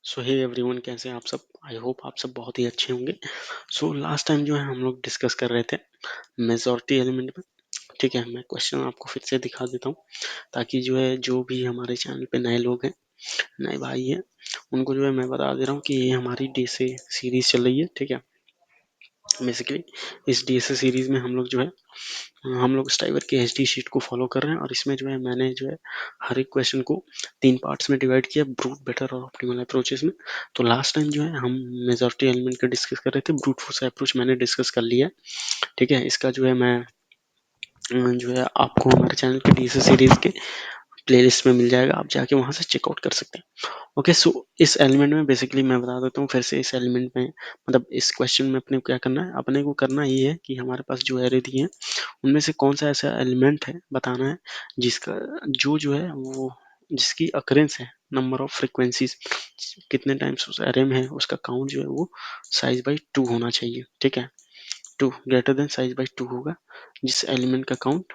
सो hey everyone, कैसे हैं आप सब? आई होप आप सब बहुत ही अच्छे होंगे। सो लास्ट टाइम जो है हम लोग डिस्कस कर रहे थे मेजॉरिटी एलिमेंट में। ठीक है, मैं क्वेश्चन आपको फिर से दिखा देता हूँ ताकि जो है जो भी हमारे चैनल पे नए लोग हैं, नए भाई हैं, उनको जो है मैं बता दे रहा हूँ कि ये हमारी डीएसए सीरीज चल रही है। ठीक है, बेसिकली इस डीएसए सीरीज में हम लोग जो है हम लोग स्टाइवर के एचडी शीट को फॉलो कर रहे हैं और इसमें जो है मैंने जो है हर एक क्वेश्चन को 3 पार्ट्स में डिवाइड किया, ब्रूट, बेटर और ऑप्टिमल अप्रोचेस में। तो लास्ट टाइम जो है हम मेजॉरिटी एलिमेंट का डिस्कस कर रहे थे, ब्रूट फोर्स अप्रोच मैंने डिस्कस कर लिया है। ठीक है, इसका जो है मैं जो है आपको हमारे चैनल पे डीएसए सीरीज के प्लेलिस्ट में मिल जाएगा, आप जाके वहाँ से चेकआउट कर सकते हैं। ओके, सो इस एलिमेंट में बेसिकली मैं बता देता हूँ फिर से। इस एलिमेंट में मतलब इस क्वेश्चन में अपने को क्या करना है, अपने को करना ये है कि हमारे पास जो एरे दी है उनमें से कौन सा ऐसा एलिमेंट है बताना है जिसका जो है वो जिसकी अकरेंस है, नंबर ऑफ फ्रीक्वेंसीज कितने टाइम्स उस एरे में है, उसका काउंट जो है वो साइज बाई 2 होना चाहिए। ठीक है, 2 ग्रेटर देन साइज बाई 2 होगा जिस एलिमेंट का काउंट।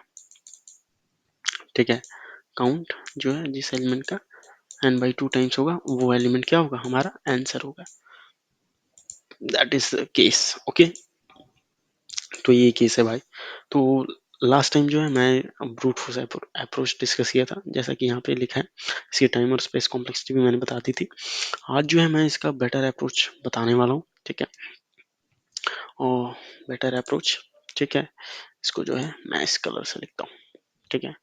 ठीक है, काउंट जो है जिस एलिमेंट का n बाई 2 टाइम्स होगा वो एलिमेंट क्या होगा, हमारा आंसर होगा। That is the case. Okay, तो ये केस है भाई। तो लास्ट टाइम जो है मैं ब्रूट फोर्स अप्रोच डिस्कस किया था, जैसा कि यहाँ पे लिखा है। इसकी टाइम और स्पेस कॉम्प्लेक्सिटी भी मैंने बता दी थी। आज जो है मैं इसका बेटर अप्रोच बताने वाला हूँ। ठीक है, और बेटर अप्रोच, ठीक है, इसको जो है मैं इस कलर से लिखता हूँ। ठीक है,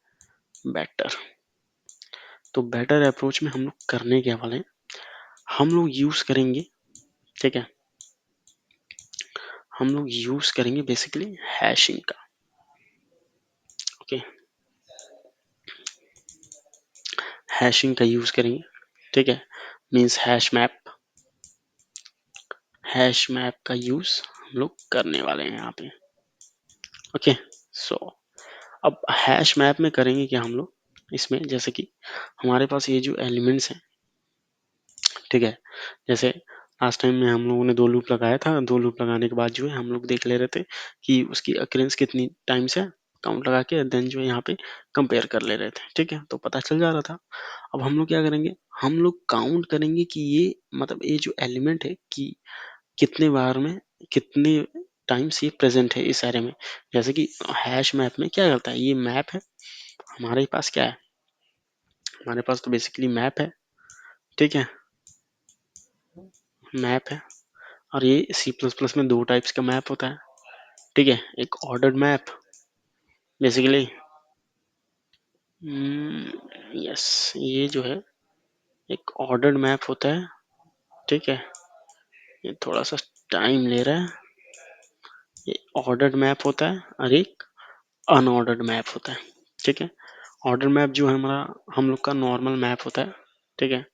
बेटर। तो बेटर अप्रोच में हम लोग करने के वाले हैं, हम लोग यूज करेंगे, ठीक है, हम लोग यूज करेंगे बेसिकली हैशिंग का। ओके, हैशिंग का यूज करेंगे। ठीक है, मीन्स हैश मैप का यूज हम लोग करने वाले हैं यहाँ पे। ओके, सो अब हैश मैप में करेंगे क्या हम लोग इसमें, जैसे कि हमारे पास ये जो एलिमेंट्स हैं, ठीक है, जैसे लास्ट टाइम में हम लोगों ने 2 लूप लगाया था। 2 लूप लगाने के बाद जो है हम लोग देख ले रहे थे कि उसकी अक्रेंस कितनी टाइम्स है, काउंट लगा के देन जो है यहाँ पे कंपेयर कर ले रहे थे। ठीक है, तो पता चल जा रहा था। अब हम लोग क्या करेंगे, हम लोग काउंट करेंगे कि ये मतलब ये जो एलिमेंट है कि कितने बार में कितने टाइम्स ये प्रेजेंट है इस एरे में। जैसे कि हैश मैप में क्या करता है, ये मैप है, हमारे पास क्या है, हमारे पास तो बेसिकली मैप है। ठीक है, मैप है, और ये सी प्लस प्लस में 2 टाइप्स का मैप होता है। ठीक है, एक ऑर्डर्ड मैप बेसिकली, यस, ये जो है एक ऑर्डर्ड मैप होता है। ठीक है, ये थोड़ा सा टाइम ले रहा है। ये ऑर्डर्ड मैप होता है और एक अनऑर्डर्ड मैप होता है। ठीक है, ऑर्डर मैप जो है हमारा हम लोग का नॉर्मल मैप होता है। ठीक है,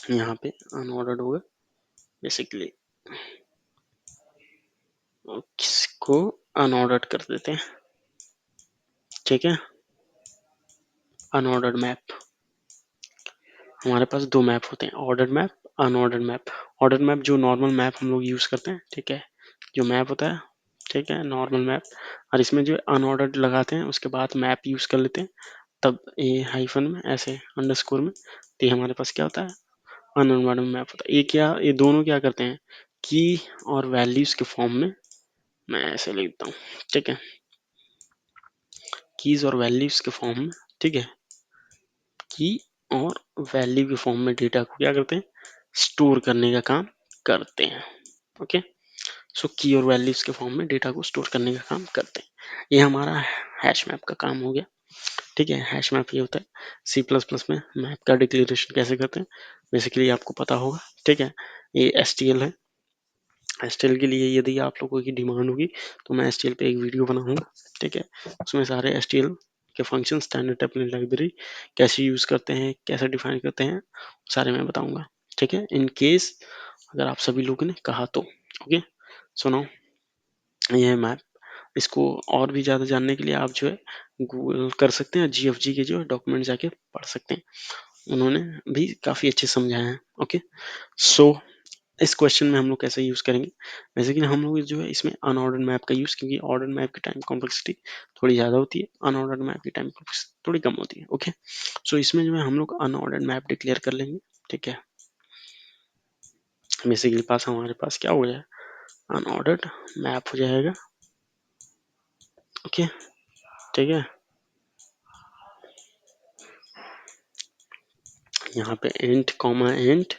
यहाँ पे अनऑर्डर्ड होगा बेसिकली, किसको अनऑर्डर्ड कर देते हैं। ठीक है, अनऑर्डर्ड मैप, हमारे पास 2 मैप होते हैं, ordered map, unordered map. Ordered map जो नॉर्मल मैप हम लोग यूज करते हैं। ठीक है, जो मैप होता है, ठीक है, नॉर्मल मैप, और इसमें जो अनऑर्डर्ड लगाते हैं उसके बाद मैप यूज कर लेते हैं, तब ये हाइफन में ऐसे अंडरस्कोर में, तो ये हमारे पास क्या होता है, अनऑर्डर्ड मैप होता है। ये क्या, ये दोनों क्या करते हैं, की और वैल्यूज के फॉर्म में, मैं ऐसे लिखता हूँ। ठीक है, कीज और वैल्यूज के फॉर्म में, ठीक है, की और वैल्यू के फॉर्म में डेटा को क्या करते हैं, स्टोर करने का काम करते हैं। ओके, सो की और वैल्यूज के फॉर्म में डेटा को स्टोर करने का काम करते हैं। ये हमारा हैश मैप का काम हो गया। ठीक है, हैश मैप ये होता है। सी प्लस प्लस में मैप का डिक्लेरेशन कैसे करते हैं बेसिकली आपको पता होगा। ठीक है, ये एसटीएल है। एसटीएल के लिए यदि आप लोगों की डिमांड होगी तो मैं एसटीएल पे एक वीडियो बनाऊंगा। ठीक है, उसमें सारे एसटीएल के फंक्शन, स्टैंडर्ड टेम्पलेट लाइब्रेरी कैसे यूज करते हैं, कैसे डिफाइन करते हैं, सारे मैं बताऊंगा। ठीक है, इन केस अगर आप सभी लोगों ने कहा तो। ओके, सुनो, ये है मैप। इसको और भी ज़्यादा जानने के लिए आप जो है गूगल कर सकते हैं, जीएफजी के जो है डॉक्यूमेंट जाके पढ़ सकते हैं, उन्होंने भी काफ़ी अच्छे समझाए हैं। ओके, सो इस क्वेश्चन में हम लोग कैसे यूज करेंगे, वैसे कि हम लोग जो है इसमें अनऑर्डर्ड मैप का यूज, क्योंकि ऑर्डर्ड मैप की टाइम कॉम्प्लेक्सिटी थोड़ी ज़्यादा होती है, अनऑर्डर्ड मैप की टाइम कॉम्प्लेक्सिटी थोड़ी कम होती है। ओके, सो इसमें जो है हम लोग अनऑर्डर्ड मैप डिक्लेयर कर लेंगे। ठीक है, बेसिकली पास हमारे पास क्या हो गया, अनऑर्डर्ड मैप हो जाएगा। ओके, ठीक है। यहाँ पे int comma int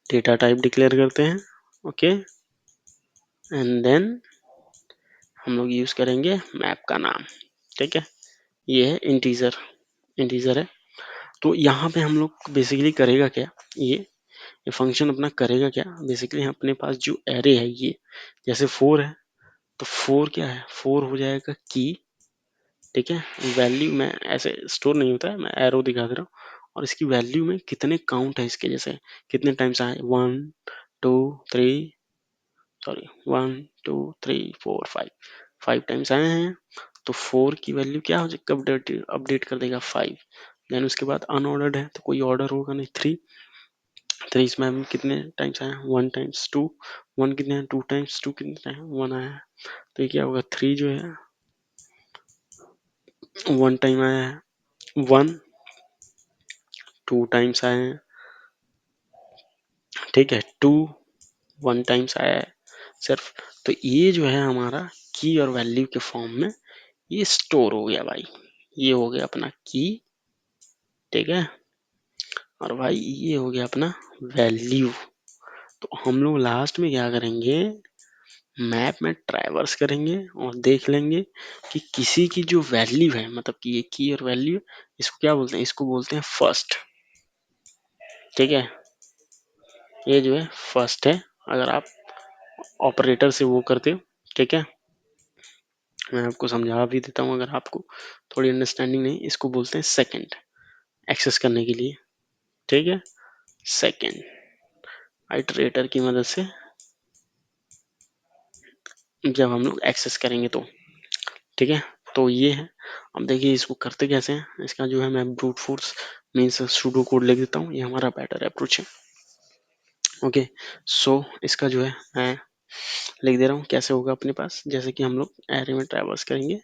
data type declare करते हैं। ओके, एंड देन हम लोग यूज करेंगे मैप का नाम। ठीक है, ये है इंटीजर, इंटीजर है। तो यहाँ पे हम लोग बेसिकली करेगा क्या, ये फंक्शन अपना करेगा क्या, बेसिकली अपने पास जो एरे है ये जैसे 4 है, तो 4 क्या है, 4 हो जाएगा की। ठीक है, वैल्यू में ऐसे स्टोर नहीं होता है, मैं एरो दिखा दे रहा हूँ। और इसकी वैल्यू में कितने काउंट है इसके, जैसे कितने टाइम्स आए, 1 2 3, सॉरी 1 2 3 4 5, 5 टाइम्स आए हैं। तो 4 की वैल्यू क्या हो जाएगी, अपडेट अपडेट कर देगा 5। देन उसके बाद अनऑर्डर्ड है तो कोई ऑर्डर होगा नहीं, 3 3 इसमें हम कितने टाइम्स आए, 1 टाइम्स 2, 1 कितने हैं, 2 टाइम्स 2 कितने हैं, 1 आया है। तो ये क्या होगा, 3 जो है 1 टाइम आया है, 1 2 टाइम्स आए हैं। ठीक है, 2 1 टाइम्स आया है सिर्फ। तो ये जो है हमारा की और वैल्यू के फॉर्म में ये स्टोर हो गया भाई, ये हो गया अपना की। ठीक है, और भाई ये हो गया अपना वैल्यू। तो हम लोग लास्ट में क्या करेंगे, मैप में ट्रैवर्स करेंगे और देख लेंगे कि किसी की जो वैल्यू है, मतलब कि ये की और वैल्यू, इसको क्या बोलते हैं, इसको बोलते हैं फर्स्ट। ठीक है, ये जो है फर्स्ट है, अगर आप ऑपरेटर से वो करते हो। ठीक है, मैं आपको समझा भी देता हूँ अगर आपको थोड़ी अंडरस्टैंडिंग नहीं, इसको बोलते हैं सेकंड, एक्सेस करने के लिए। ठीक है, सेकंड आइटरेटर की मदद से जब हम लोग एक्सेस करेंगे तो। ठीक है, तो ये है। अब देखिए इसको करते कैसे हैं, इसका जो है मैं brute force means pseudo code लिख देता हूँ, ये हमारा बेटर अप्रोच है। ओके, सो इसका जो है मैं लिख दे रहा हूँ, कैसे होगा अपने पास, जैसे कि हम लोग एरे में ट्रैवर्स करेंगे।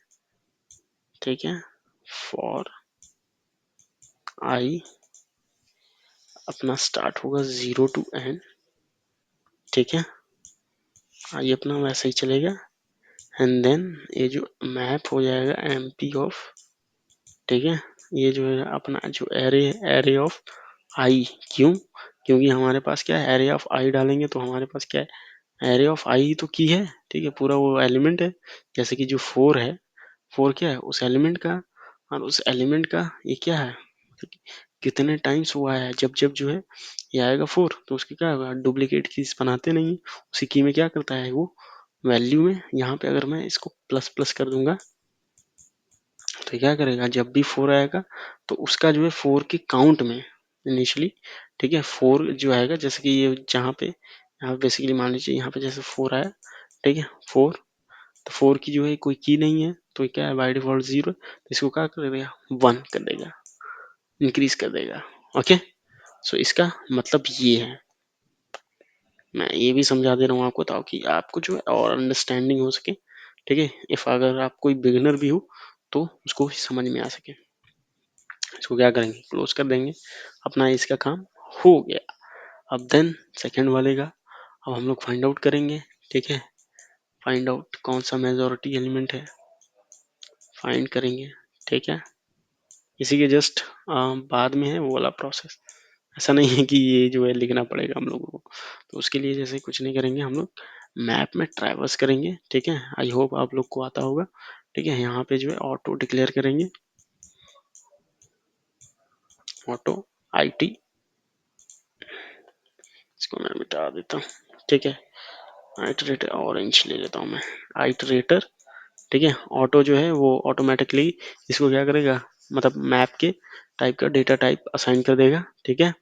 ठीक है, फॉर आई अपना स्टार्ट होगा 0 to n। ठीक है, आई अपना वैसे ही चलेगा, एंड देन ये जो मैप हो जाएगा एमपी ऑफ। ठीक है, ये जो है अपना जो एरे है, एरे ऑफ आई। क्यों, क्योंकि हमारे पास क्या है, एरे ऑफ आई डालेंगे तो हमारे पास क्या है, एरे ऑफ आई तो की है। ठीक है, पूरा वो एलिमेंट है, जैसे कि जो 4 है, 4 क्या है, उस एलिमेंट का, और उस एलिमेंट का ये क्या है, कितने टाइम्स हुआ है, जब जब जो है ये आएगा 4 तो उसकी क्या होगा, डुप्लीकेट कीज बनाते नहीं, उसी की में क्या करता है वो वैल्यू में। यहाँ पे अगर मैं इसको प्लस प्लस कर दूंगा तो क्या करेगा, जब भी 4 आएगा तो उसका जो है 4 के काउंट में इनिशियली। ठीक है, 4 जो आएगा, जैसे कि ये जहाँ पे यहाँ पे बेसिकली मान लीजिए यहाँ पे जैसे 4 आया। ठीक है, 4, तो 4 की जो है कोई की नहीं है, तो ये क्या है बाय डिफॉल्ट 0, तो इसको क्या कर देगा, 1 कर देगा, इंक्रीज कर देगा। ओके, सो इसका मतलब ये है, मैं ये भी समझा दे रहा हूँ आपको ताकि आपको जो है और अंडरस्टैंडिंग हो सके। ठीक है, इफ अगर आप कोई बिगिनर भी हो तो उसको भी समझ में आ सके। इसको क्या करेंगे, क्लोज कर देंगे, अपना इसका काम हो गया। अब देन सेकंड वाले का अब हम लोग फाइंड आउट करेंगे। ठीक है, फाइंड आउट कौन सा मेजॉरिटी एलिमेंट है, फाइंड करेंगे। ठीक है, इसी के जस्ट बाद में है वो वाला प्रोसेस, ऐसा नहीं है कि ये जो है लिखना पड़ेगा हम लोगों को। तो उसके लिए जैसे कुछ नहीं करेंगे, हम लोग मैप में ट्रैवर्स करेंगे। ठीक है, आई होप आप लोग को आता होगा। ठीक है, यहाँ पे जो है ऑटो डिक्लेयर करेंगे, ऑटो आईटी, इसको मैं मिटा देता हूँ। ठीक है, आइटरेटर ऑरेंज ले लेता हूँ मैं, आइटरेटर। ठीक है, ऑटो जो है वो ऑटोमेटिकली इसको क्या करेगा, मतलब मैप के टाइप का डेटा टाइप असाइन कर देगा। ठीक है,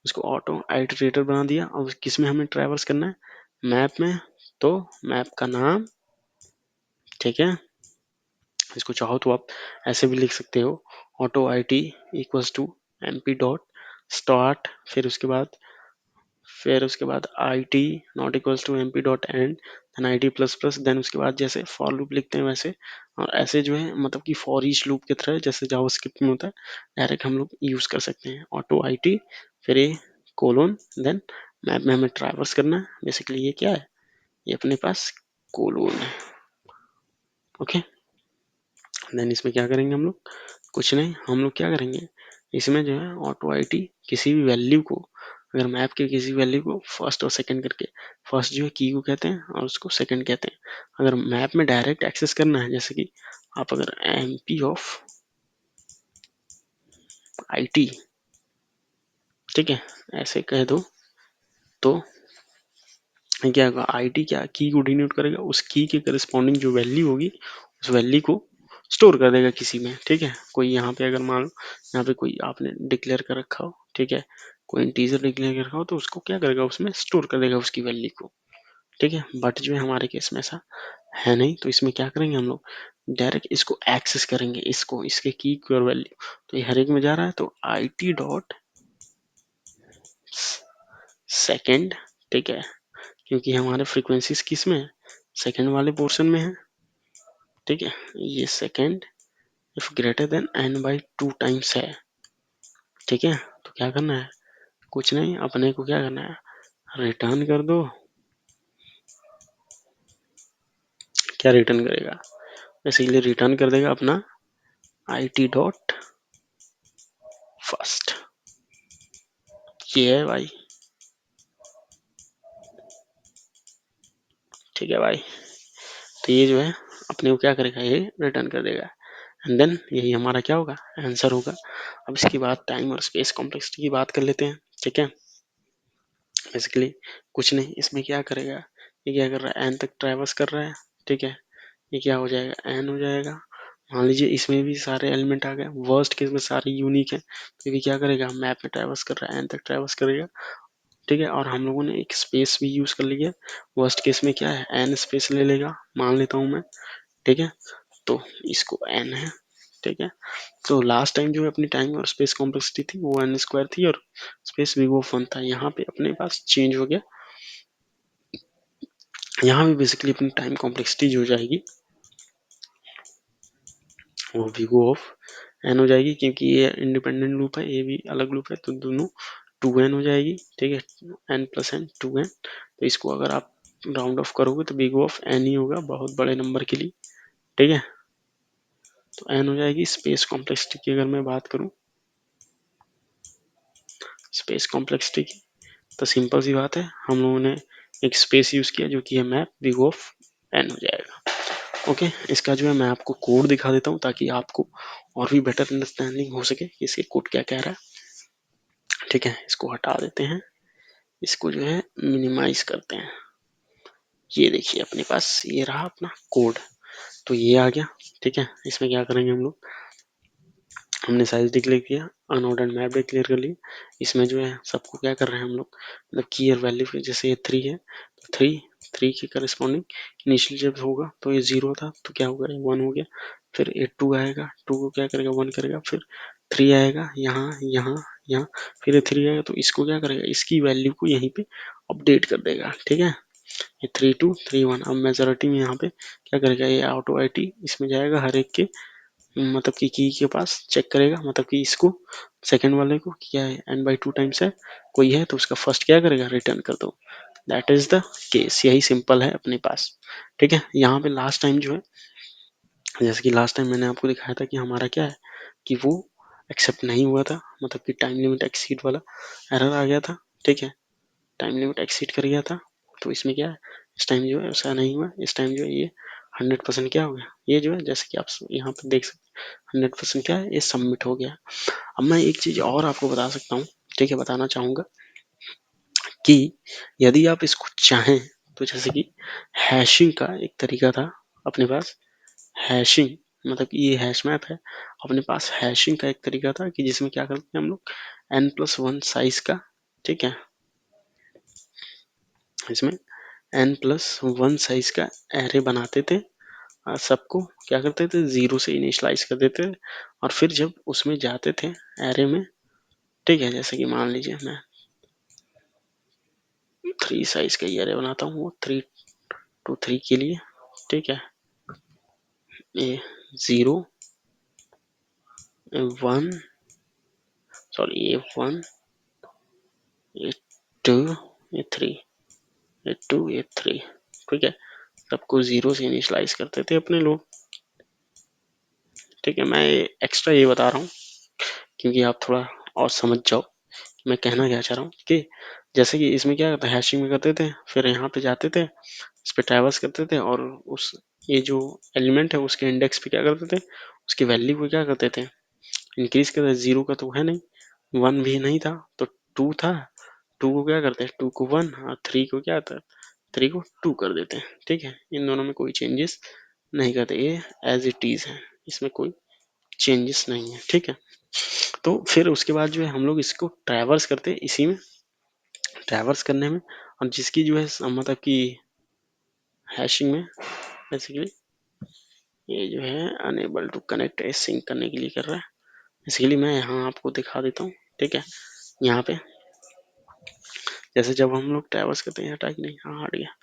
उसको ऑटो आइटरेटर बना दिया। और किस में हमें ट्रैवर्स करना है, मैप में, तो मैप का नाम। ठीक है, इसको चाहो तो आप ऐसे भी लिख सकते हो, auto I T equals to M P dot start, फिर उसके बाद I T not equals to M P dot end, then I T plus plus, then उसके बाद जैसे फॉर लूप लिखते हैं वैसे। और ऐसे जो है मतलब कि फॉर ईच लूप की तरह जैसे जावास्क्रिप्ट में होता है, डायरेक्ट हम लोग यूज कर सकते हैं, ऑटो आई टी, फिर ये कोलोन, देन मैप में हमें ट्रैवर्स करना है। बेसिकली ये क्या है, ये अपने पास कोलोन है। ओके, देन इसमें क्या करेंगे हम लोग, कुछ नहीं, हम लोग क्या करेंगे, इसमें जो है ऑटो आई टी किसी भी वैल्यू को, अगर मैप के किसी वैल्यू को फर्स्ट और सेकंड करके, फर्स्ट जो है की को कहते हैं और उसको सेकंड कहते हैं। अगर मैप में डायरेक्ट एक्सेस करना है, जैसे कि आप अगर M P of I T, ठीक है, ऐसे कह दो, तो क्या होगा, आई टी क्या की को डिनोट करेगा, उस की के करस्पॉन्डिंग जो वैल्यू होगी उस वैल्यू को स्टोर कर देगा किसी में। ठीक है, कोई यहाँ पे अगर मान लो यहाँ पे कोई आपने डिक्लेयर कर रखा हो, ठीक है, कोई इंटीजर डिक्लेयर कर रखा हो, तो उसको क्या करेगा, उसमें स्टोर कर देगा उसकी वैल्यू को। ठीक है, बट जो है हमारे केस में ऐसा है नहीं, तो इसमें क्या करेंगे हम लोग, डायरेक्ट इसको एक्सेस करेंगे, इसको, इसके की और वैल्यू, तो ये हर एक में जा रहा है, तो आई टी डॉट सेकेंड, ठीक है, क्योंकि हमारे फ्रीक्वेंसीज किस में है, सेकेंड वाले पोर्शन में है। ठीक है, ये second if greater than n by 2 times है। ठीक है, तो क्या करना है, कुछ नहीं, अपने को क्या करना है, रिटर्न कर दो। क्या रिटर्न करेगा, बेसिकली रिटर्न कर देगा अपना आई टी डॉट फर्स्ट। ये है भाई, ठीक है भाई, तो ये जो है अपने को क्या करेगा, ये रिटर्न कर देगा, एंड देन यही हमारा क्या होगा, आंसर होगा। अब इसके बाद टाइम और स्पेस कॉम्प्लेक्सिटी की बात कर लेते हैं। ठीक है, बेसिकली कुछ नहीं, इसमें क्या करेगा, ये क्या कर रहा है, एन तक ट्रैवर्स कर रहा है। ठीक है, ये क्या हो जाएगा, एन हो जाएगा। मान लीजिए इसमें भी सारे एलिमेंट आ गए, वर्स्ट केस में सारे यूनिक है, तो ये क्या करेगा, मैप में ट्रैवर्स कर रहा है, एन तक ट्रैवर्स करेगा। ठीक है, और हम लोगों ने एक स्पेस भी यूज कर लिया, वर्स्ट केस में क्या है, एन स्पेस ले लेगा, मान लेता हूँ मैं। ठीक है, तो इसको एन है। ठीक है, तो लास्ट टाइम जो है अपनी टाइम और स्पेस कॉम्प्लेक्सिटी थी वो एन स्क्वायर थी, और स्पेस भी वो फन था। यहाँ पे अपने पास चेंज हो गया, यहाँ भी बेसिकली अपनी टाइम कॉम्प्लेक्सिटी जो हो जाएगी वो भी वो ऑफ एन हो जाएगी, क्योंकि ये इंडिपेंडेंट लूप है, ये भी अलग लूप है, तो दोनों 2n हो जाएगी। ठीक है, n प्लस एन 2n, तो इसको अगर आप राउंड ऑफ करोगे तो बिग ऑफ एन ही होगा, बहुत बड़े नंबर के लिए। ठीक है, तो एन हो जाएगी। स्पेस कॉम्प्लेक्सिटी की अगर मैं बात करूं, स्पेस कॉम्प्लेक्सिटी की, तो सिंपल सी बात है, हम लोगों ने एक स्पेस यूज किया जो कि है मैप, बिग ऑफ एन हो जाएगा। ओके, इसका जो है मैं आपको कोड दिखा देता हूँ ताकि आपको और भी बेटर अंडरस्टैंडिंग हो सके कि इसके कोड क्या कह रहा है। ठीक है, इसको हटा देते हैं, इसको जो है मिनिमाइज करते हैं। ये देखिए अपने पास ये रहा अपना कोड, तो ये आ गया। ठीक है, इसमें क्या करेंगे हम लोग, हमने साइज डिक्लेयर किया, अनऑर्डर्ड मैप डिक्लेयर कर लिया। इसमें जो है सबको क्या कर रहे हैं हम लोग, मतलब की और वैल्यू, जैसे ये 3 है तो 3 के करस्पॉन्डिंग इनिशियल जब होगा तो ये 0 था, तो क्या होगा, ये 1 हो गया। फिर ये 2 आएगा, 2 को क्या करेगा, 1 करेगा। फिर 3 आएगा, यहाँ यहाँ यहाँ, फिर ये 3 आएगा, तो इसको क्या करेगा, इसकी वैल्यू को यहीं पे अपडेट कर देगा। ठीक है, ये 3 2 3 1। अब मेजोरिटी में यहाँ पे क्या करेगा, ये ऑटो आई टी इसमें जाएगा, हर एक के मतलब कि की के पास चेक करेगा, मतलब कि इसको सेकंड वाले को क्या है, n बाई 2 टाइम्स है, कोई है तो उसका फर्स्ट क्या करेगा, रिटर्न कर दो। दैट इज द केस, यही सिंपल है अपने पास। ठीक है, यहाँ पे लास्ट टाइम जो है, जैसे कि लास्ट टाइम मैंने आपको दिखाया था कि हमारा क्या है, कि वो एक्सेप्ट नहीं हुआ था, मतलब कि टाइम लिमिट एक्सीड वाला एरर आ गया था। ठीक है, टाइम लिमिट एक्सीड कर गया था, तो इसमें क्या है, इस टाइम जो है ऐसा नहीं हुआ, इस टाइम जो है ये 100% क्या हो गया, ये जो है जैसे कि आप यहाँ पे देख सकते हैं 100% क्या है, ये सबमिट हो गया। अब मैं एक चीज और आपको बता सकता हूँ, ठीक है, बताना चाहूंगा कि यदि आप इसको चाहें तो, जैसे कि हैशिंग का एक तरीका था अपने पास, हैशिंग मतलब कि ये हैश मैप है, अपने पास हैशिंग का एक तरीका था कि जिसमें क्या करते हैं हम लोग, n+1 साइज का, ठीक है, इसमें n+1 साइज का एरे बनाते थे, और सबको क्या करते थे, 0 से इनिशलाइज कर देते थे, और फिर जब उसमें जाते थे एरे में, ठीक है, जैसे कि मान लीजिए मैं 3 साइज का एरे बनाता हूँ, 3 to 3 के लिए। ठीक है, ये 0 1, सॉरी ये 1 ये 2 ये 3 ये 2 ये 3 ठीक है। सबको 0 से इनिशियलाइज करते थे अपने लोग। ठीक है, मैं एक्स्ट्रा ये बता रहा हूँ क्योंकि आप थोड़ा और समझ जाओ मैं कहना क्या चाह रहा हूँ कि जैसे कि इसमें क्या करते हैशिंग में करते थे, फिर यहाँ पे जाते थे, इस पे ट्रैवर्स करते थे और उस ये जो एलिमेंट है उसके इंडेक्स पे क्या करते थे, उसकी वैल्यू को क्या करते थे, इंक्रीज करते थे। 0 का तो है नहीं, 1 भी नहीं था तो 2 था, 2 को क्या करते हैं, 2 को 1 और 3 को क्या था, 3 को 2 कर देते हैं। ठीक है, इन दोनों में कोई चेंजेस नहीं करते, ये एज इट इज है, इसमें कोई चेंजेस नहीं है। ठीक है, तो फिर उसके बाद जो है हम लोग इसको ट्रैवर्स करते हैं, इसी में ट्रैवर्स करने में, और जिसकी जो है मतलब कि हैशिंग में बेसिकली ये जो है अनेबल टू कनेक्ट सिंक करने के लिए कर रहा है। इसके लिए मैं यहाँ आपको दिखा देता हूँ। ठीक है, यहाँ पे जैसे जब हम लोग ट्रैवर्स करते हैं, हटा कि नहीं, हाँ हट गया।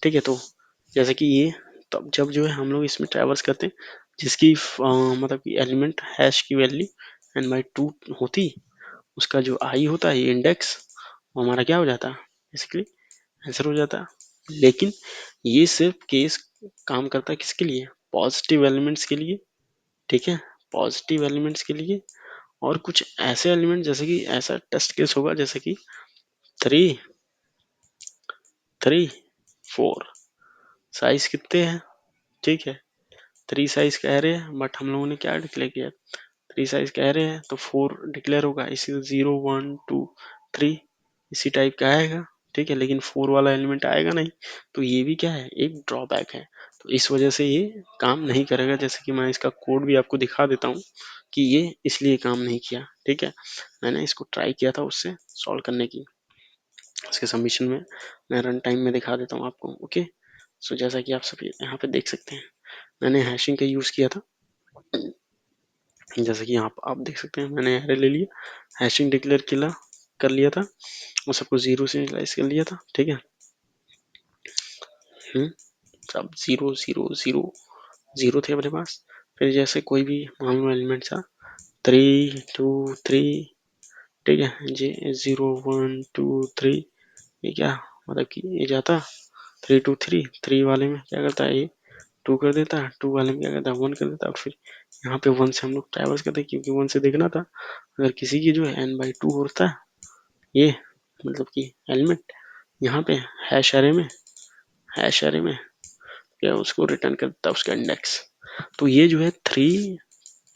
ठीक है, तो जैसे कि ये तब जब जो है हम लोग इसमें ट्रैवर्स करते हैं, जिसकी मतलब कि एलिमेंट हैश की वैल्यू n/2 होती, उसका जो आई होता है ये इंडेक्स, वो हमारा क्या हो जाता बेसिकली आंसर हो जाता। लेकिन ये सिर्फ केस काम करता है किसके लिए, पॉजिटिव एलिमेंट्स के लिए। ठीक है, पॉजिटिव एलिमेंट्स के लिए, और कुछ ऐसे एलिमेंट जैसे कि ऐसा टेस्ट केस होगा जैसे कि 3 3 4 साइज कितने हैं। ठीक है, 3 साइज कह रहे हैं बट हम लोगों ने क्या डिक्लेयर किया, 3 साइज कह रहे हैं तो 4 डिक्लेयर होगा, इसी 0 1 2 3 इसी टाइप का आएगा। ठीक है, लेकिन 4 वाला एलिमेंट आएगा नहीं, तो ये भी क्या है, एक ड्रॉबैक है। तो इस वजह से ये काम नहीं करेगा। जैसे कि मैं इसका कोड भी आपको दिखा देता हूँ कि ये इसलिए काम नहीं किया। ठीक है, मैंने इसको ट्राई किया था उससे सॉल्व करने की, इसके सबमिशन में मैं रन टाइम में दिखा देता हूँ आपको। ओके, सो जैसा कि आप सभी यहाँ पे देख सकते हैं, मैंने हैशिंग का यूज़ किया था। जैसे कि यहाँ आप देख सकते हैं, मैंने एरे ले लिया, हैशिंग डिक्लेयर किया कर लिया था और सबको 0 से इनिशियलाइज कर लिया था। ठीक है, सब 0 0 0 0 थे अपने पास। फिर जैसे कोई भी मान लो एलिमेंट था 3 2 3, ठीक है जी, 0 1 2 3, ये क्या मतलब कि ये जाता 3 2 3, 3 वाले में क्या करता है ये 2 कर देता है, 2 वाले में क्या करता है 1 कर देता है, और फिर यहाँ पे 1 से हम लोग ट्रैवर्स करते हैं क्योंकि 1 से देखना था अगर किसी की जो है n/2 होता है ये मतलब कि एलिमेंट यहाँ पे हैश एरे में क्या उसको रिटर्न कर देता है उसका इंडेक्स। तो ये जो है 3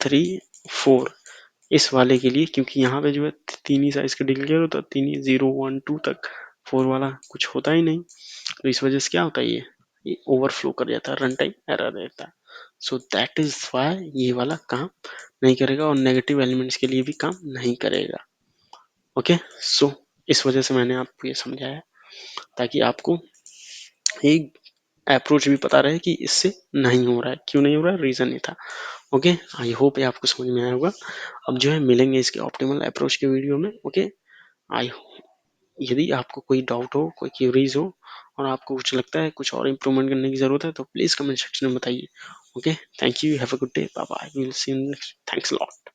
3 4 इस वाले के लिए, क्योंकि यहाँ पे जो है 3 ही साइज का डिक्लेयर होता है, 3 ही 0 1 2 तक, 4 वाला कुछ होता ही नहीं। तो इस वजह से क्या होता है ये ओवरफ्लो कर जाता है, रन टाइम एरर रहता है। सो दैट इज वाई ये वाला काम नहीं करेगा और नेगेटिव एलिमेंट्स के लिए भी काम नहीं करेगा। ओके, सो इस वजह से मैंने आपको ये समझाया ताकि आपको एक अप्रोच भी पता रहे कि इससे नहीं हो रहा है, क्यों नहीं हो रहा है, रीजन ये था। ओके, आई होप ये आपको समझ में आया होगा। अब जो है मिलेंगे इसके ऑप्टिमल अप्रोच के वीडियो में। ओके, आई यदि आपको कोई डाउट हो, कोई क्यूरीज हो और आपको कुछ लगता है कुछ और इम्प्रूवमेंट करने की जरूरत है तो प्लीज कमेंट सेक्शन में बताइए। Okay, thank you, have a good day, bye bye, we will see you next, thanks a lot.